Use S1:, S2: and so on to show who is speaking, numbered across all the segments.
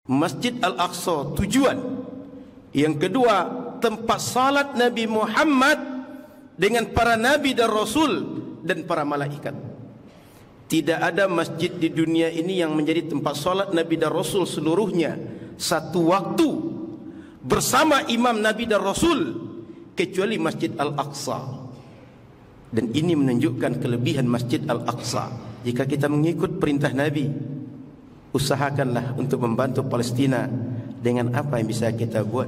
S1: Masjid Al-Aqsa tujuan. Yang kedua, tempat salat Nabi Muhammad dengan para nabi dan rasul dan para malaikat. Tidak ada masjid di dunia ini yang menjadi tempat salat nabi dan rasul seluruhnya satu waktu bersama imam nabi dan rasul kecuali Masjid Al-Aqsa. Dan ini menunjukkan kelebihan Masjid Al-Aqsa. Jika kita mengikut perintah Nabi, usahakanlah untuk membantu Palestina dengan apa yang bisa kita buat.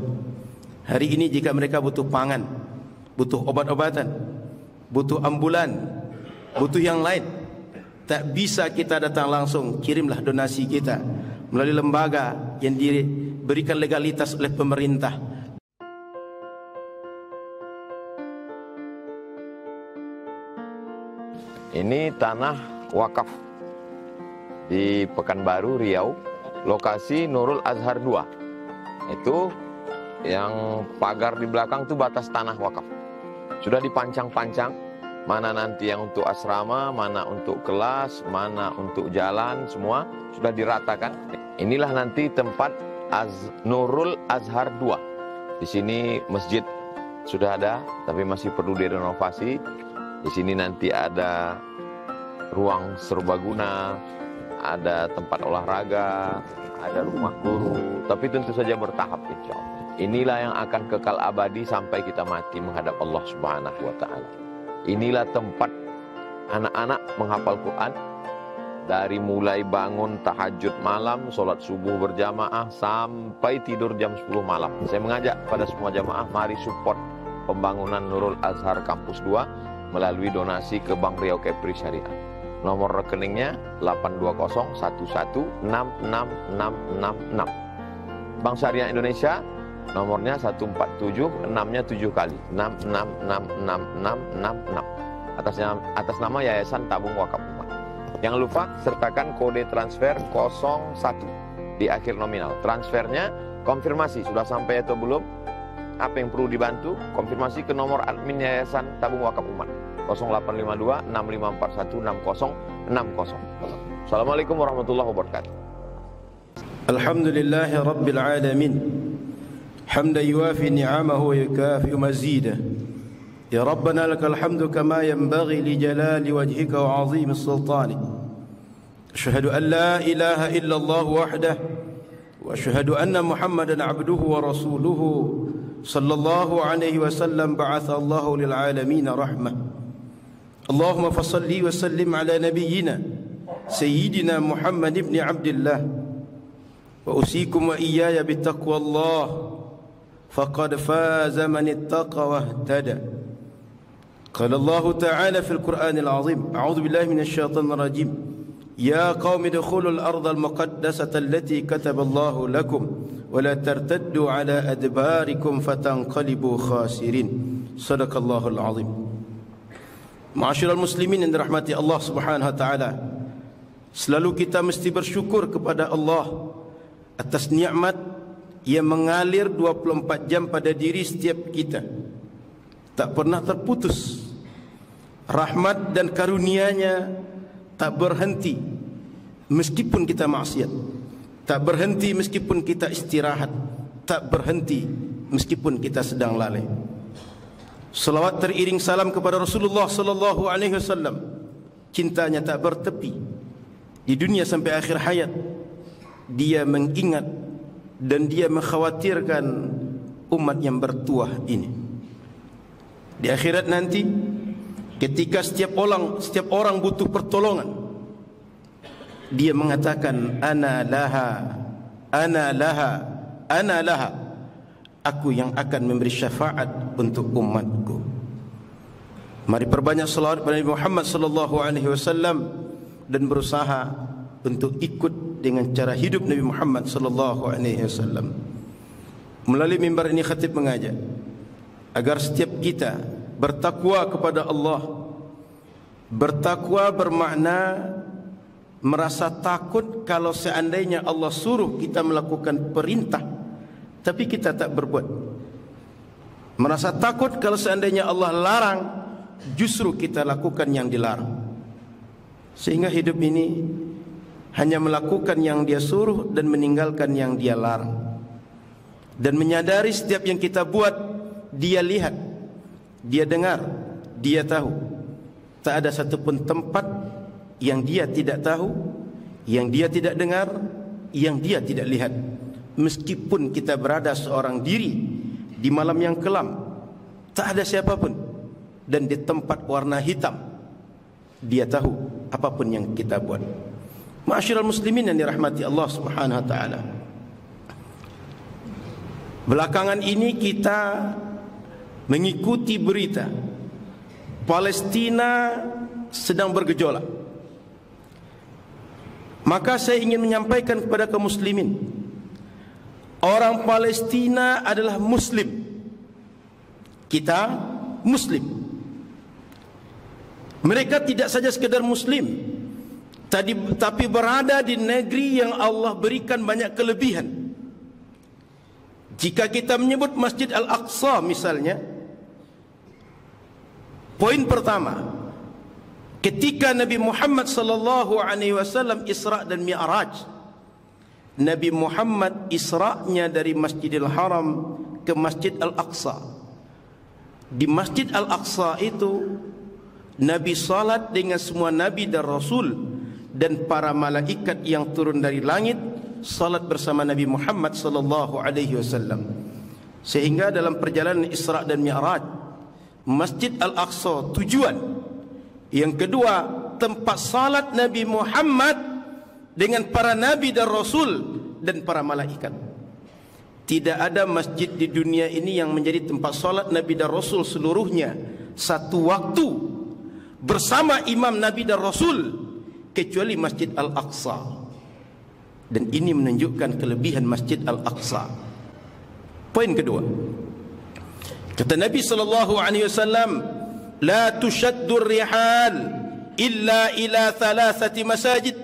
S1: Hari ini jika mereka butuh pangan, butuh obat-obatan, butuh ambulan, butuh yang lain, tak bisa kita datang langsung. Kirimlah donasi kita melalui lembaga yang diberikan legalitas oleh pemerintah.
S2: Ini tanah wakaf di Pekanbaru, Riau, lokasi Nurul Azhar 2. Itu yang pagar di belakang itu batas tanah wakaf. Sudah dipancang-pancang, mana nanti yang untuk asrama, mana untuk kelas, mana untuk jalan, semua sudah diratakan. Inilah nanti tempat Nurul Azhar 2. Di sini masjid sudah ada, tapi masih perlu direnovasi. Di sini nanti ada ruang serbaguna, ada tempat olahraga, ada rumah guru, tapi tentu saja bertahap, insya Allah. Inilah yang akan kekal abadi sampai kita mati menghadap Allah Subhanahu wa Ta'ala. Inilah tempat anak-anak menghafal Quran, dari mulai bangun tahajud malam, sholat subuh berjamaah, sampai tidur jam 10 malam. Saya mengajak pada semua jamaah, mari support pembangunan Nurul Azhar Kampus 2 melalui donasi ke Bank Riau Kepri Syariah. Nomor rekeningnya 82011666666. Bank Syariah Indonesia nomornya 147, 6-nya 7 kali. 666666. Atas nama Yayasan Tabung Wakaf Umat. Jangan lupa sertakan kode transfer 01 di akhir nominal. Transfernya konfirmasi sudah sampai atau belum, apa yang perlu dibantu, konfirmasi ke nomor admin Yayasan Tabung Wakaf Umat 0852 6541 6060. Assalamualaikum warahmatullahi wabarakatuh.
S1: Alhamdulillahi Rabbil Alamin, hamdan yuafi ni'amahu wa yukafi'u mazidah. Ya Rabbana lakal hamdu kama yanbaghi li jalali wajhika wa 'azimi sultanik. Asyhadu an la ilaha illallah wahdah wa asyhadu anna Muhammadan 'abduhu wa rasuluhu sallallahu alaihi wasallam ba'atha Allahu lil 'alamin rahmah. Allahumma fassalli wa sallim ala nabiyyina sayyidina Muhammad ibn Abdullah wa usikum wa iyaya bittaqwallah faqad faza man ittaqa wa ihtada. Qala Allah ta'ala fil Qur'anil 'azim, a'udzu billahi minasy syaithanir rajim. Ya qaumi udkhulul ardhal muqaddasata allati kataba Allahu lakum wa la tartaddu ala adbarikum fatanqalibu khasirin. Shadaqallahul 'azim. Ma'asyiral muslimin yang dirahmati Allah Subhanahu wa taala, selalu kita mesti bersyukur kepada Allah atas nikmat yang mengalir 24 jam pada diri setiap kita, tak pernah terputus. Rahmat dan karunia-Nya tak berhenti meskipun kita maksiat, tak berhenti meskipun kita istirahat, tak berhenti meskipun kita sedang lalai. Salawat teriring salam kepada Rasulullah sallallahu alaihi wasallam. Cintanya tak bertepi di dunia sampai akhir hayat. Dia mengingat dan dia mengkhawatirkan umat yang bertuah ini. Di akhirat nanti, ketika setiap orang butuh pertolongan, dia mengatakan ana laha, ana laha, ana laha. Aku yang akan memberi syafaat untuk umatku. Mari perbanyak salawat kepada Nabi Muhammad sallallahu alaihi wasallam dan berusaha untuk ikut dengan cara hidup Nabi Muhammad sallallahu alaihi wasallam. Melalui mimbar ini khatib mengajak agar setiap kita bertakwa kepada Allah. Bertakwa bermakna merasa takut kalau seandainya Allah suruh kita melakukan perintah tapi kita tak berbuat. Merasa takut kalau seandainya Allah larang, justru kita lakukan yang dilarang. Sehingga hidup ini hanya melakukan yang dia suruh dan meninggalkan yang dia larang, dan menyadari setiap yang kita buat dia lihat, dia dengar, dia tahu. Tak ada satupun tempat yang dia tidak tahu, yang dia tidak dengar, yang dia tidak lihat. Meskipun kita berada seorang diri di malam yang kelam, tak ada siapapun, dan di tempat warna hitam, dia tahu apapun yang kita buat. Ma'asyiral muslimin yang dirahmati Allah Subhanahu wa taala. Belakangan ini kita mengikuti berita Palestina sedang bergejolak. Maka saya ingin menyampaikan kepada kaum muslimin, orang Palestina adalah muslim. Kita muslim. Mereka tidak saja sekedar muslim, tapi berada di negeri yang Allah berikan banyak kelebihan. Jika kita menyebut Masjid Al-Aqsa misalnya, poin pertama, ketika Nabi Muhammad sallallahu alaihi wasallam Isra dan Mi'raj, Nabi Muhammad Isra'nya dari Masjidil Haram ke Masjid Al-Aqsa. Di Masjid Al-Aqsa itu Nabi salat dengan semua nabi dan rasul, dan para malaikat yang turun dari langit salat bersama Nabi Muhammad sallallahu alaihi wasallam. Sehingga dalam perjalanan Isra dan Mi'raj, Masjid Al-Aqsa tujuan. Yang kedua, tempat salat Nabi Muhammad dengan para nabi dan rasul dan para malaikat. Tidak ada masjid di dunia ini yang menjadi tempat salat nabi dan rasul seluruhnya satu waktu bersama imam nabi dan rasul kecuali Masjid Al-Aqsa. Dan ini menunjukkan kelebihan Masjid Al-Aqsa. Poin kedua, kata Nabi sallallahu alaihi wasallam, la tushaddur rihal illa ila thalathati masajid.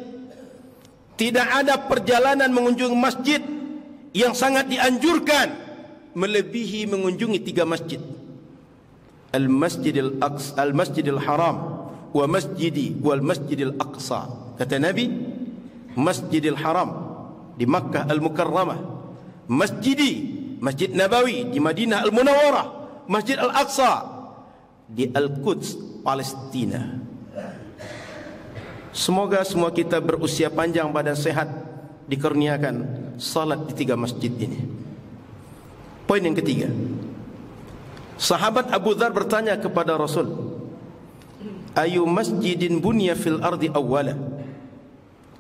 S1: Tidak ada perjalanan mengunjungi masjid yang sangat dianjurkan melebihi mengunjungi 3 masjid. Al-Masjidil Aqsa, Al-Masjidil Haram, wa masjidi wal Masjidil Aqsa. Kata Nabi, Masjidil Haram di Makkah Al-Mukarramah, Masjidi Masjid Nabawi di Madinah Al-Munawwarah, Masjid Al-Aqsa di Al-Quds, Palestina. Semoga semua kita berusia panjang, badan sehat, dikurniakan salat di 3 masjid ini. Poin yang ketiga, sahabat Abu Dzar bertanya kepada Rasul, ayu masjidin bunya fil ardi awwala?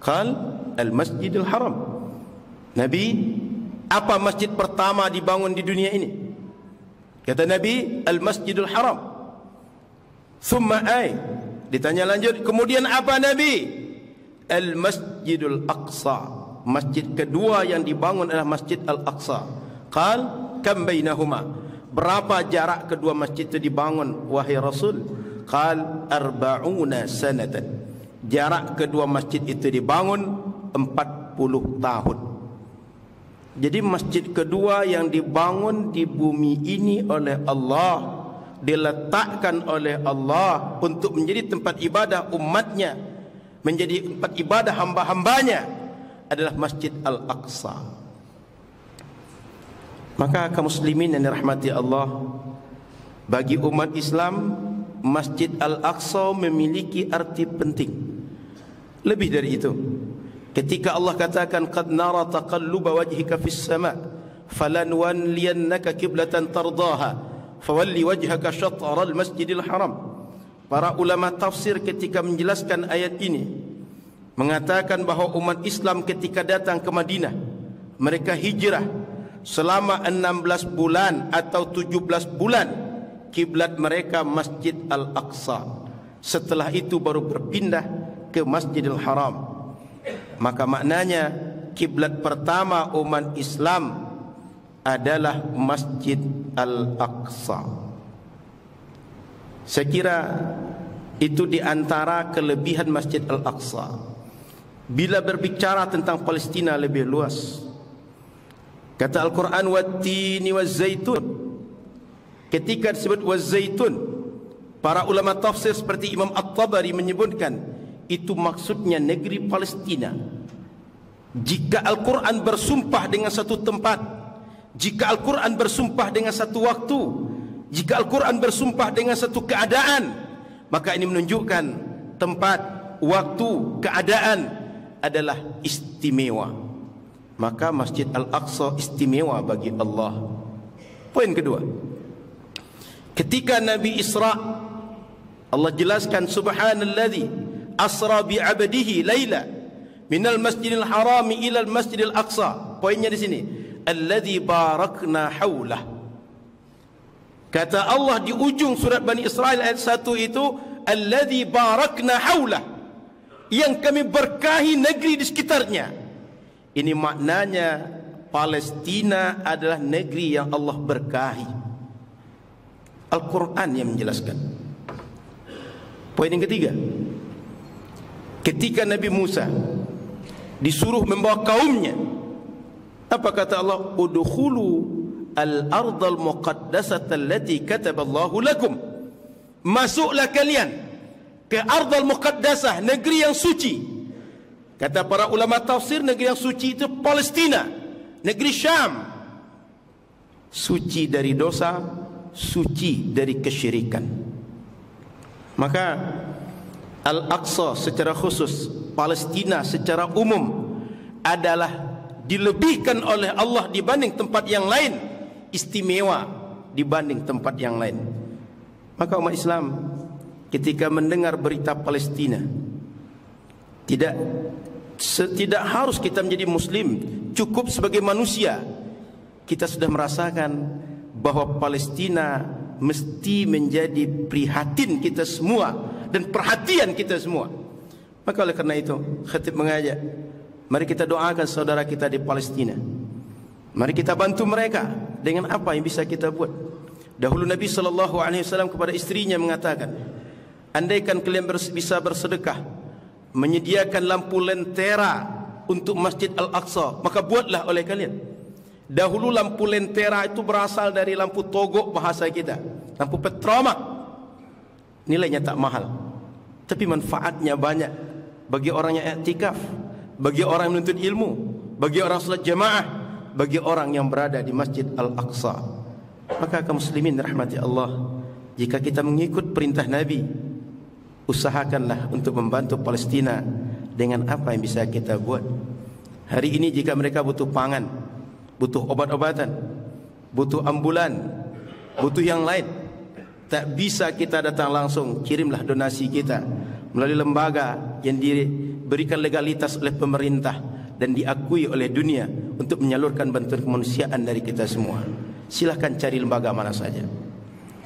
S1: Qal al-Masjidil Haram. Nabi, apa masjid pertama dibangun di dunia ini? Kata Nabi, Al-Masjidul Haram. Thumma ay, ditanya lanjut, kemudian apa Nabi? Al-Masjidul Aqsa. Masjid kedua yang dibangun adalah Masjid Al-Aqsa. Qal kam bainahuma, berapa jarak kedua masjid itu dibangun wahai Rasul? Qal 40 sanatan. Jarak kedua masjid itu dibangun 40 tahun. Jadi masjid kedua yang dibangun di bumi ini oleh Allah, diletakkan oleh Allah untuk menjadi tempat ibadah umatnya, menjadi tempat ibadah hamba-hambanya, adalah Masjid Al-Aqsa. Maka kaum muslimin yang dirahmati Allah, bagi umat Islam, Masjid Al-Aqsa memiliki arti penting. Lebih dari itu, ketika Allah katakan qad nara taqalluba wajhika fis sama falanwalliyannaka qiblatan tardaha fawalli wajhaka syatral masjidil haram. Para ulama tafsir ketika menjelaskan ayat ini mengatakan bahawa umat Islam ketika datang ke Madinah, mereka hijrah selama 16 bulan atau 17 bulan, kiblat mereka Masjid Al-Aqsa. Setelah itu baru berpindah ke Masjidil Haram. Maka maknanya kiblat pertama umat Islam adalah Masjid Al-Aqsa. Saya kira itu di antara kelebihan Masjid Al-Aqsa. Bila berbicara tentang Palestina lebih luas, kata Al-Quran, wat-tini waz-zaitun. Ketika disebut waz-zaitun, para ulama tafsir seperti Imam At-Tabari menyebutkan itu maksudnya negeri Palestina. Jika Al-Quran bersumpah dengan satu tempat, jika Al-Quran bersumpah dengan satu waktu, jika Al-Quran bersumpah dengan satu keadaan, maka ini menunjukkan tempat, waktu, keadaan adalah istimewa. Maka Masjid Al-Aqsa istimewa bagi Allah. Poin kedua, ketika Nabi Isra, Allah jelaskan subhanalladzi asra bi 'abdihi laila minal masjidil harami ilal masjidil aqsa. Poinnya di sini, alladzi barakna haulah. Kata Allah di ujung surat Bani Israil ayat 1 itu, alladzi barakna haulah, yang kami berkahi negeri di sekitarnya. Ini maknanya Palestina adalah negeri yang Allah berkahi. Al-Quran yang menjelaskan. Poin yang ketiga, ketika Nabi Musa disuruh membawa kaumnya, apa kata Allah? Udkhulu al-ardal muqaddasata allati kataballahu lakum. Masuklah kalian ke ardal muqaddasah, negeri yang suci. Kata para ulama tafsir, negeri yang suci itu Palestina, negeri Syam. Suci dari dosa, suci dari kesyirikan. Maka Al-Aqsa secara khusus, Palestina secara umum adalah dilebihkan oleh Allah dibanding tempat yang lain, istimewa dibanding tempat yang lain. Maka umat Islam ketika mendengar berita Palestina, tidak harus kita menjadi muslim, cukup sebagai manusia kita sudah merasakan bahwa Palestina mesti menjadi prihatin kita semua dan perhatian kita semua. Maka oleh karena itu khatib mengajak, mari kita doakan saudara kita di Palestina. Mari kita bantu mereka dengan apa yang bisa kita buat. Dahulu Nabi SAW kepada istrinya mengatakan, andaikan kalian bisa bersedekah, menyediakan lampu lentera untuk Masjid Al-Aqsa, maka buatlah oleh kalian. Dahulu lampu lentera itu berasal dari lampu togok bahasa kita, lampu petromak. Nilainya tak mahal, tapi manfaatnya banyak bagi orang yang i'tikaf, bagi orang yang menuntut ilmu, bagi orang salat jamaah, bagi orang yang berada di Masjid Al-Aqsa. Maka kaum muslimin rahmati Allah, jika kita mengikut perintah Nabi, usahakanlah untuk membantu Palestina dengan apa yang bisa kita buat. Hari ini jika mereka butuh pangan, butuh obat-obatan, butuh ambulan, butuh yang lain, tak bisa kita datang langsung, kirimlah donasi kita melalui lembaga yang diberikan legalitas oleh pemerintah dan diakui oleh dunia untuk menyalurkan bantuan kemanusiaan dari kita semua. Silahkan cari lembaga mana saja.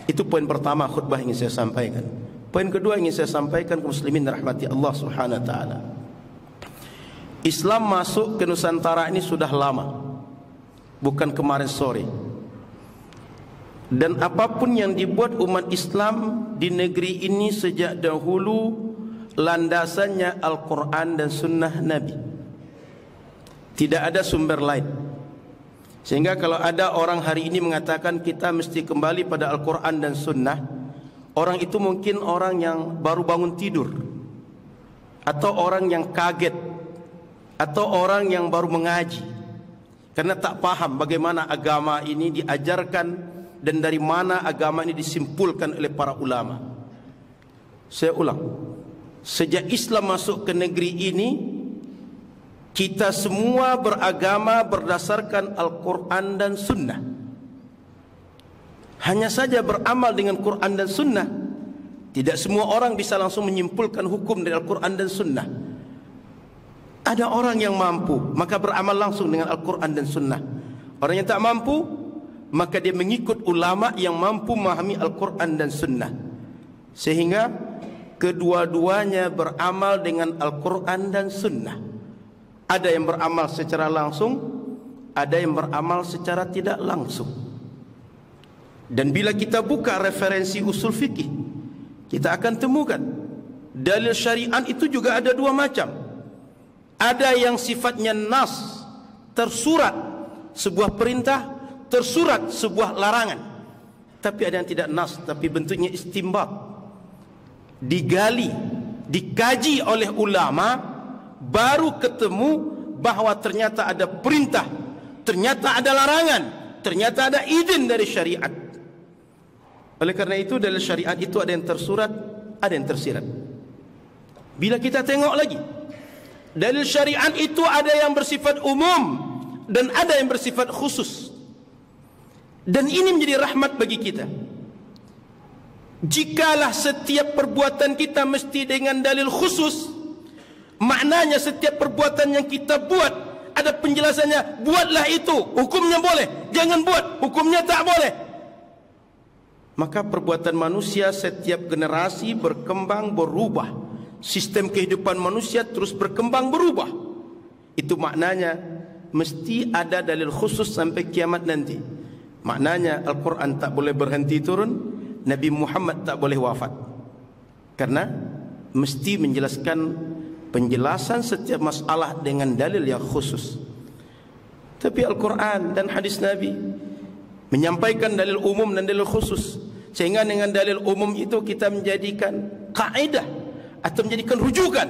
S1: Itu poin pertama khutbah yang ingin saya sampaikan. Poin kedua ingin saya sampaikan kaum muslimin rahmati Allah Subhanahu wa taala. Islam masuk ke Nusantara ini sudah lama, bukan kemarin sore. Dan apapun yang dibuat umat Islam di negeri ini sejak dahulu, landasannya Al-Quran dan Sunnah Nabi. Tidak ada sumber lain. Sehingga kalau ada orang hari ini mengatakan kita mesti kembali pada Al-Quran dan Sunnah, orang itu mungkin orang yang baru bangun tidur, atau orang yang kaget, atau orang yang baru mengaji, karena tak paham bagaimana agama ini diajarkan dan dari mana agama ini disimpulkan oleh para ulama. Saya ulang, sejak Islam masuk ke negeri ini, kita semua beragama berdasarkan Al-Quran dan Sunnah. Hanya saja beramal dengan Quran dan Sunnah. Tidak semua orang bisa langsung menyimpulkan hukum dari Al-Quran dan Sunnah. Ada orang yang mampu, maka beramal langsung dengan Al-Quran dan Sunnah. Orang yang tak mampu, maka dia mengikut ulama yang mampu memahami Al-Quran dan Sunnah. Sehingga kedua-duanya beramal dengan Al-Quran dan Sunnah. Ada yang beramal secara langsung, ada yang beramal secara tidak langsung. Dan bila kita buka referensi usul fikih, kita akan temukan dalil syariat itu juga ada dua macam. Ada yang sifatnya nas, tersurat sebuah perintah, tersurat sebuah larangan. Tapi ada yang tidak nas, tapi bentuknya istimbat, digali, dikaji oleh ulama, baru ketemu bahwa ternyata ada perintah, ternyata ada larangan, ternyata ada izin dari syariat. Oleh karena itu dalam syariat itu ada yang tersurat, ada yang tersirat. Bila kita tengok lagi, dalil syariat itu ada yang bersifat umum dan ada yang bersifat khusus. Dan ini menjadi rahmat bagi kita. Jikalah setiap perbuatan kita mesti dengan dalil khusus, maknanya setiap perbuatan yang kita buat ada penjelasannya. Buatlah itu, hukumnya boleh. Jangan buat, hukumnya tak boleh. Maka perbuatan manusia setiap generasi berkembang berubah. Sistem kehidupan manusia terus berkembang berubah. Itu maknanya mesti ada dalil khusus sampai kiamat nanti. Maknanya Al-Quran tak boleh berhenti turun, Nabi Muhammad tak boleh wafat. Karena mesti menjelaskan penjelasan setiap masalah dengan dalil yang khusus. Tapi Al-Quran dan hadis Nabi menyampaikan dalil umum dan dalil khusus, sehingga dengan dalil umum itu kita menjadikan kaidah atau menjadikan rujukan.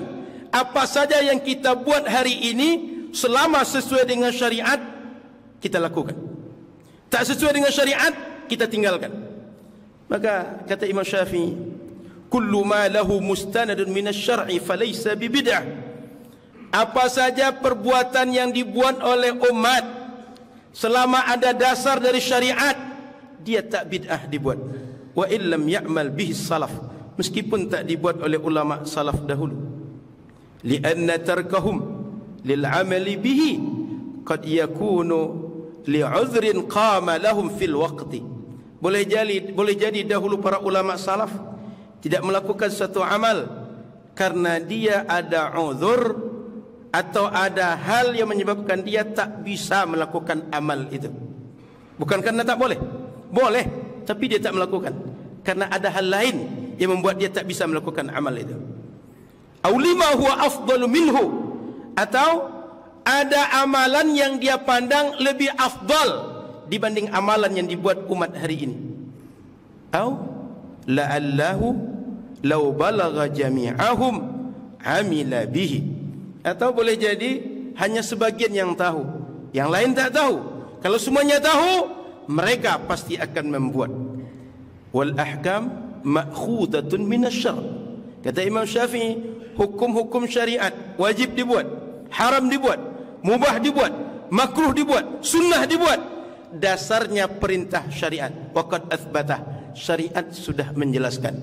S1: Apa saja yang kita buat hari ini selama sesuai dengan syariat kita lakukan, tak sesuai dengan syariat kita tinggalkan. Maka kata Imam Syafi'i, kullu ma lahu mustanadun minasy-syar'i falaysa bibid'ah. Apa saja perbuatan yang dibuat oleh umat selama ada dasar dari syariat, dia tak bid'ah dibuat. Wa illam ya'mal bihi salaf, meskipun tak dibuat oleh ulama salaf dahulu. Li'anna tarkahum lil'amali bihi qad yakunu li'udhrin qama lahum fil waqti. Boleh jadi dahulu para ulama salaf tidak melakukan satu amal karena dia ada uzur atau ada hal yang menyebabkan dia tak bisa melakukan amal itu. Bukan karena tak boleh, boleh, tapi dia tak melakukan karena ada hal lain yang membuat dia tak bisa melakukan amal itu. Aw lima huwa afdalu minhu, atau ada amalan yang dia pandang lebih afdal dibanding amalan yang dibuat umat hari ini. Atau la'allahu law balagha jami'ahum amila bihi, atau boleh jadi hanya sebagian yang tahu, yang lain tak tahu. Kalau semuanya tahu, mereka pasti akan membuat. Wal ahkam ma'khudatun minasyar'. Kata Imam Syafi'i, hukum-hukum syariat wajib dibuat, haram dibuat, mubah dibuat, makruh dibuat, sunnah dibuat. Dasarnya perintah syariat. Waqad athbatah, syariat sudah menjelaskan.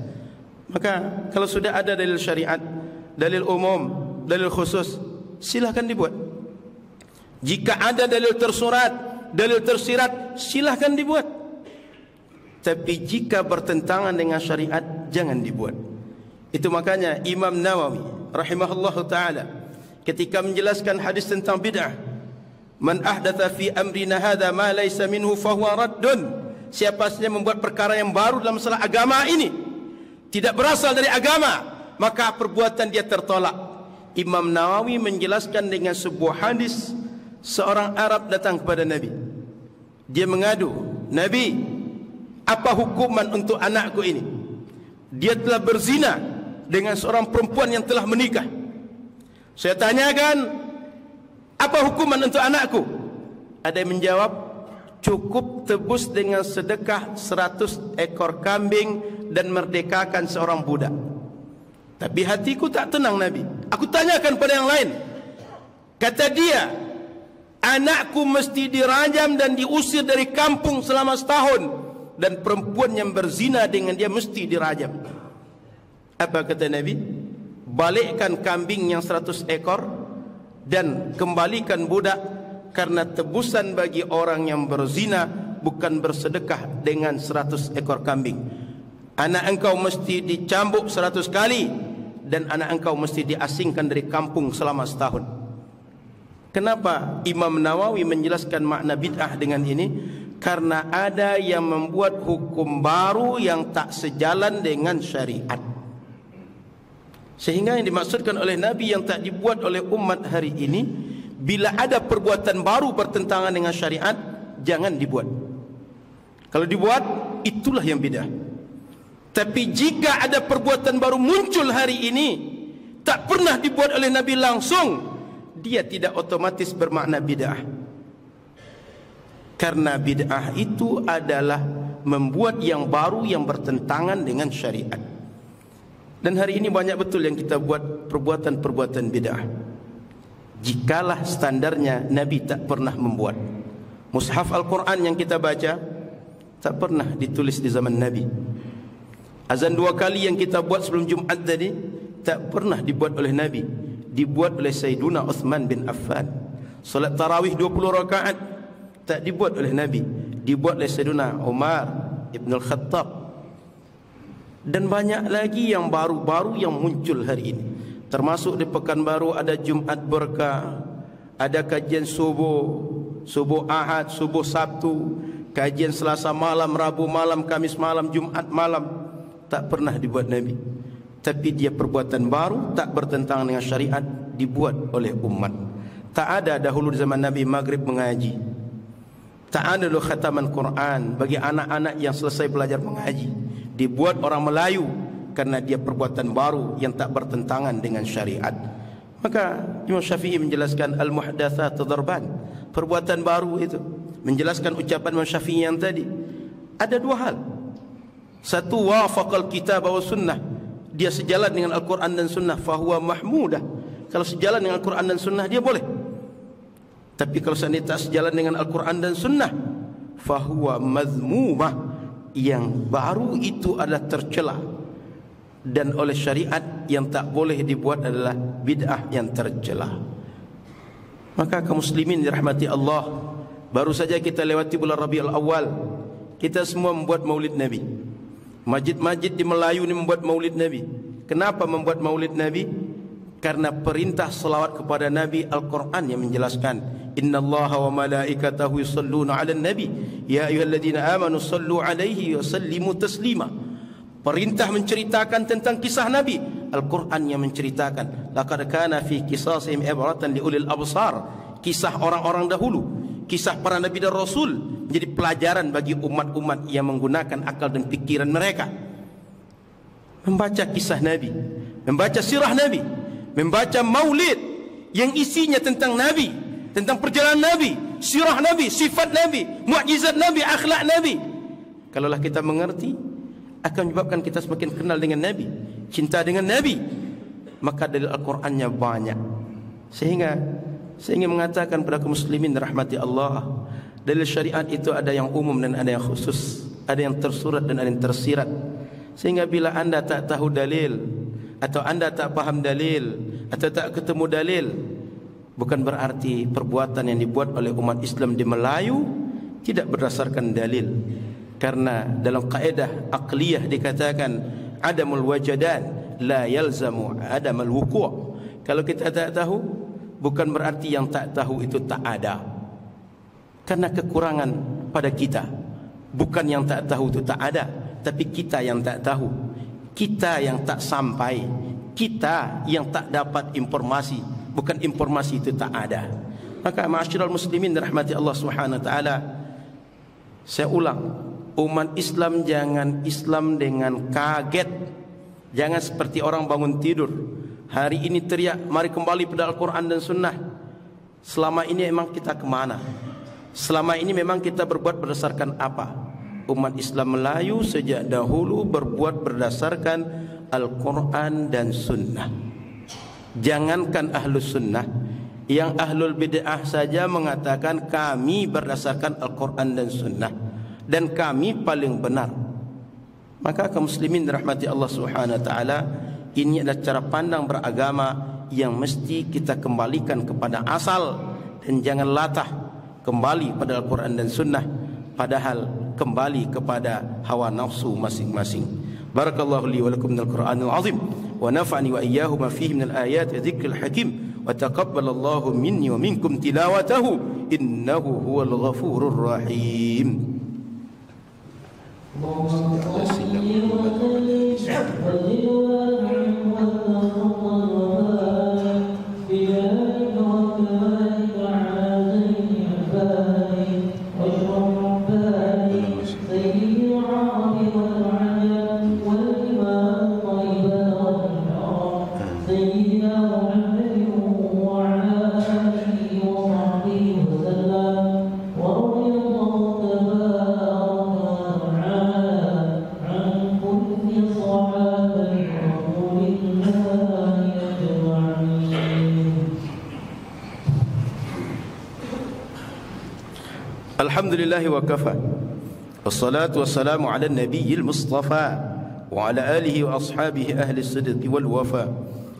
S1: Maka kalau sudah ada dalil syariat, dalil umum, dalil khusus, silahkan dibuat. Jika ada dalil tersurat, dalil tersirat, silahkan dibuat. Tapi jika bertentangan dengan syariat, jangan dibuat. Itu makanya Imam Nawawi rahimahullahu ta'ala ketika menjelaskan hadis tentang bid'ah, man ahdatha fi amrina hadha ma laysa minhu fahuwa raddun, siapa saja membuat perkara yang baru dalam masalah agama ini tidak berasal dari agama, maka perbuatan dia tertolak. Imam Nawawi menjelaskan dengan sebuah hadis, seorang Arab datang kepada Nabi. Dia mengadu, Nabi, apa hukuman untuk anakku ini? Dia telah berzina dengan seorang perempuan yang telah menikah. Saya tanyakan, apa hukuman untuk anakku? Ada yang menjawab, cukup tebus dengan sedekah 100 ekor kambing dan merdekakan seorang budak. Tapi hatiku tak tenang Nabi. Aku tanyakan pada yang lain. Kata dia, anakku mesti dirajam dan diusir dari kampung selama setahun, dan perempuan yang berzina dengan dia mesti dirajam. Apa kata Nabi? Balikkan kambing yang 100 ekor dan kembalikan budak, karena tebusan bagi orang yang berzina bukan bersedekah dengan 100 ekor kambing. Anak engkau mesti dicambuk 100 kali, dan anak engkau mesti diasingkan dari kampung selama setahun. Kenapa Imam Nawawi menjelaskan makna bid'ah dengan ini? Karena ada yang membuat hukum baru yang tak sejalan dengan syariat. Sehingga yang dimaksudkan oleh Nabi yang tak dibuat oleh umat hari ini, bila ada perbuatan baru bertentangan dengan syariat, jangan dibuat. Kalau dibuat, itulah yang bid'ah. Tapi jika ada perbuatan baru muncul hari ini, tak pernah dibuat oleh Nabi langsung, dia tidak otomatis bermakna bid'ah. Karena bid'ah itu adalah membuat yang baru yang bertentangan dengan syariat. Dan hari ini banyak betul yang kita buat perbuatan-perbuatan bid'ah. Jikalah standarnya Nabi tak pernah membuat. Mushaf Al-Quran yang kita baca tak pernah ditulis di zaman Nabi. Azan 2 kali yang kita buat sebelum Jumat tadi tak pernah dibuat oleh Nabi, dibuat oleh Sayyiduna Uthman bin Affan. Salat tarawih 20 rakaat tak dibuat oleh Nabi, dibuat oleh Sayyiduna Umar Ibn Al-Khattab. Dan banyak lagi yang baru-baru yang muncul hari ini. Termasuk di Pekanbaru ada Jumat Berkah, ada kajian subuh, subuh Ahad, subuh Sabtu, kajian Selasa malam, Rabu malam, Kamis malam, Jumat malam. Tak pernah dibuat Nabi. Tapi dia perbuatan baru, tak bertentangan dengan syariat, dibuat oleh umat. Tak ada dahulu di zaman Nabi maghrib mengaji. Tak ada dulu khataman Quran bagi anak-anak yang selesai belajar mengaji. Dibuat orang Melayu karena dia perbuatan baru yang tak bertentangan dengan syariat. Maka Imam Syafi'i menjelaskan al-muhdatsatu darban, perbuatan baru itu. Menjelaskan ucapan Imam Syafi'i yang tadi. Ada 2 hal. Satu, wafaqal kitab wa sunnah, dia sejalan dengan Al-Quran dan sunnah, fahuwa mahmudah. Kalau sejalan dengan Al-Quran dan sunnah dia boleh. Tapi kalau seandainya tak sejalan dengan Al-Quran dan sunnah, fahuwa mazmumah, yang baru itu adalah tercela. Dan oleh syariat yang tak boleh dibuat adalah bid'ah yang tercela. Maka kaum muslimin dirahmati Allah, baru saja kita lewati bulan Rabiul Awal, kita semua membuat maulid Nabi. Masjid-masjid di Melayu ini membuat maulid Nabi. Kenapa membuat maulid Nabi? Karena perintah selawat kepada Nabi, Al-Quran yang menjelaskan, innallaha wa malaikatahu yusalluna 'alan nabi ya ayyuhalladzina amanu sallu 'alaihi wa sallimu taslima. Perintah menceritakan tentang kisah Nabi, Al-Quran yang menceritakan, laqad kana fi qisasihim ibratan liulil absar. Kisah orang-orang dahulu, kisah para nabi dan rasul menjadi pelajaran bagi umat-umat yang menggunakan akal dan pikiran mereka. Membaca kisah Nabi, membaca sirah Nabi, membaca maulid yang isinya tentang Nabi, tentang perjalanan Nabi, sirah Nabi, sifat Nabi, mukjizat Nabi, akhlak Nabi. Kalaulah kita mengerti, akan menyebabkan kita semakin kenal dengan Nabi, cinta dengan Nabi. Maka dalil Al-Qurannya banyak. Sehingga saya ingin mengatakan kepada kaum muslimin rahmati Allah, dalil syariat itu ada yang umum dan ada yang khusus, ada yang tersurat dan ada yang tersirat. Sehingga bila anda tak tahu dalil, atau anda tak paham dalil, atau tak ketemu dalil, bukan berarti perbuatan yang dibuat oleh umat Islam di Melayu tidak berdasarkan dalil. Karena dalam kaedah aqliyah dikatakan adamul wajadan la yalzamu adamul wuku'. Kalau kita tak tahu, bukan berarti yang tak tahu itu tak ada. Karena kekurangan pada kita, bukan yang tak tahu itu tak ada, tapi kita yang tak tahu, kita yang tak sampai, kita yang tak dapat informasi, bukan informasi itu tak ada. Maka ma'asyiral muslimin rahmati Allah Subhanahu wa taala, saya ulang, umat Islam jangan Islam dengan kaget. Jangan seperti orang bangun tidur, hari ini teriak mari kembali pada Al-Quran dan Sunnah. Selama ini memang kita kemana? Selama ini memang kita berbuat berdasarkan apa? Umat Islam Melayu sejak dahulu berbuat berdasarkan Al-Quran dan Sunnah. Jangankan Ahlus Sunnah, yang Ahlul Bid'ah saja mengatakan kami berdasarkan Al-Quran dan Sunnah, dan kami paling benar. Maka kaum muslimin rahmati Allah Subhanahu wa taala, ini adalah cara pandang beragama yang mesti kita kembalikan kepada asal, dan jangan latah kembali pada Al-Quran dan Sunnah, padahal kembali kepada hawa nafsu masing-masing. Barakallahu li wa lakum minal Qur'anil azim wa nafa'ani wa iyyakum ma fihi minal ayati wa dzikril hakim wa taqabbalallahu minni wa minkum tilawatahu innahu huwal ghafurur rahim.
S3: سيدنا محمد وعلى
S1: Alhamdulillahi wa kafa. Wassalatu wassalamu ala nabiyil mustafa wa ala alihi wa ashabihi ahli sidqi wal wafa.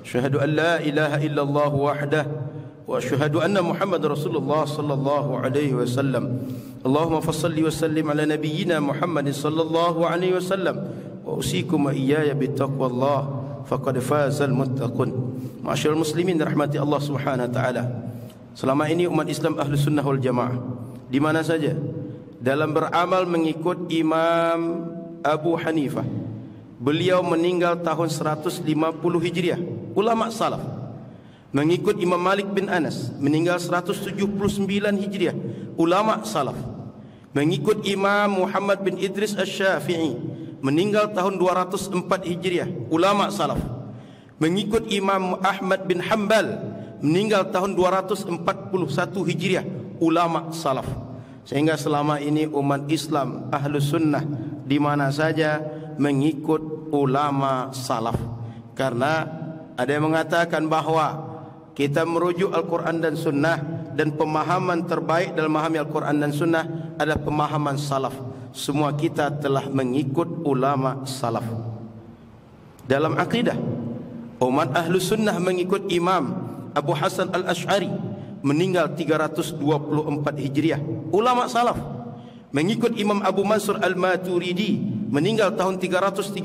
S1: Asyhadu an la ilaha illallah wahdah wa asyhadu anna Muhammad Rasulullah sallallahu alaihi wasallam. Allahumma fassalli wa sallim ala nabiyyina Muhammad sallallahu alaihi wasallam. Wa usikum wa iyaya bittaqwallah faqad fazal muttaqun. Ma'asyiral muslimin rahmati Allah Subhanahu wa taala. Selama ini umat Islam Ahlus Sunnah wal Jamaah di mana saja dalam beramal mengikut Imam Abu Hanifah. Beliau meninggal tahun 150 Hijriah, ulama salaf. Mengikut Imam Malik bin Anas, meninggal 179 Hijriah, ulama salaf. Mengikut Imam Muhammad bin Idris Asy-Syafi'i, meninggal tahun 204 Hijriah, ulama salaf. Mengikut Imam Ahmad bin Hanbal, meninggal tahun 241 Hijriah, ulama salaf. Sehingga selama ini umat Islam Ahlus Sunnah di mana saja mengikut ulama salaf. Karena ada yang mengatakan bahwa kita merujuk Al-Quran dan Sunnah, dan pemahaman terbaik dalam memahami Al-Quran dan Sunnah adalah pemahaman salaf. Semua kita telah mengikut ulama salaf. Dalam akidah, umat Ahlus Sunnah mengikut Imam Abu Hasan Al-Asy'ari, meninggal 324 Hijriah, ulama salaf. Mengikut Imam Abu Mansur Al-Maturidi, meninggal tahun 333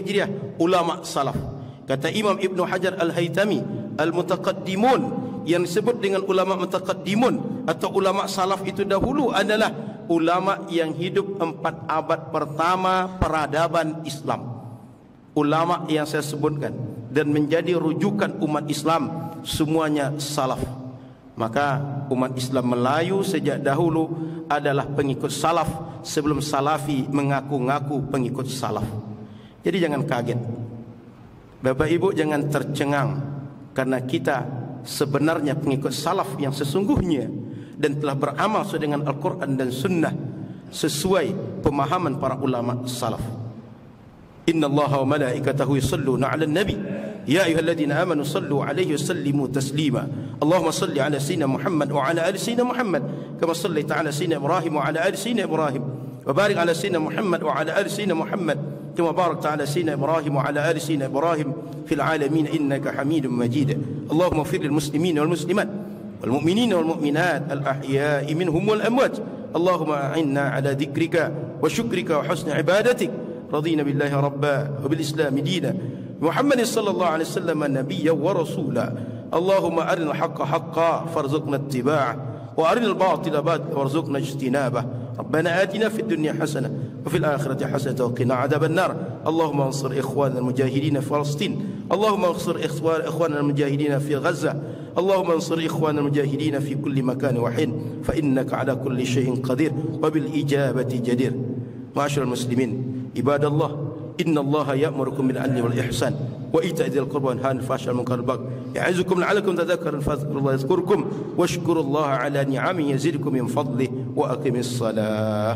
S1: Hijriah, ulama salaf. Kata Imam Ibn Hajar Al-Haytami, Al-Mutaqaddimun, yang disebut dengan ulama mutaqaddimun atau ulama salaf itu dahulu adalah ulama yang hidup 4 abad pertama peradaban Islam. Ulama yang saya sebutkan dan menjadi rujukan umat Islam semuanya salaf. Maka umat Islam Melayu sejak dahulu adalah pengikut salaf sebelum salafi mengaku-ngaku pengikut salaf. Jadi jangan kaget, Bapak Ibu, jangan tercengang, karena kita sebenarnya pengikut salaf yang sesungguhnya dan telah beramal sesuai dengan Al-Quran dan Sunnah sesuai pemahaman para ulama salaf. Inna Allah wa malaikatahu yusalluna ala nabi ya ayyuhalladzina amanu sallu alaihi wa sallimu taslima. Allahumma salli ala sayyidina Muhammad wa ala ali sayyidina Muhammad kama sallaita ala sayyidina Ibrahim wa ala ali sayyidina Ibrahim wa barik ala sayyidina Muhammad wa ala ali sayyidina Muhammad kama barakta ala sayyidina Ibrahim wa ala ali sayyidina Ibrahim fil alamin innaka Hamidum Majid. Allahumma ighfir lil muslimin wal muslimat wal mu'minin wal mu'minat al ahya'i minhum wal amwat. Allahumma a'inna ala dhikrika wa syukrika wa husni ibadatik. رضينا بالله ربا وبالإسلام دينا محمد صلى الله عليه وسلم نبيا ورسولا. اللهم أرنا الحق حقا فارزقنا اتباعه وأرنا الباطل باطلا وارزقنا اجتنابه. ربنا آتنا في الدنيا حسنة وفي الآخرة حسنة وقنا عذاب النار. اللهم انصر إخواننا المجاهدين في فلسطين. اللهم انصر إخواننا المجاهدين في غزة. اللهم انصر إخواننا المجاهدين في كل مكان وحين فإنك على كل شيء قدير وبالإجابة جدير. معاشر المسلمين عباد الله، إن الله يأمركم بالعدل والإحسان وإيتاء ذي القربى وينهى عن الفحشاء والمنكر والبغي يعظكم لعلكم تذكرون فاذكروا الله يذكركم واشكروا الله على نعمه يزدكم من فضله وأقيموا الصلاة.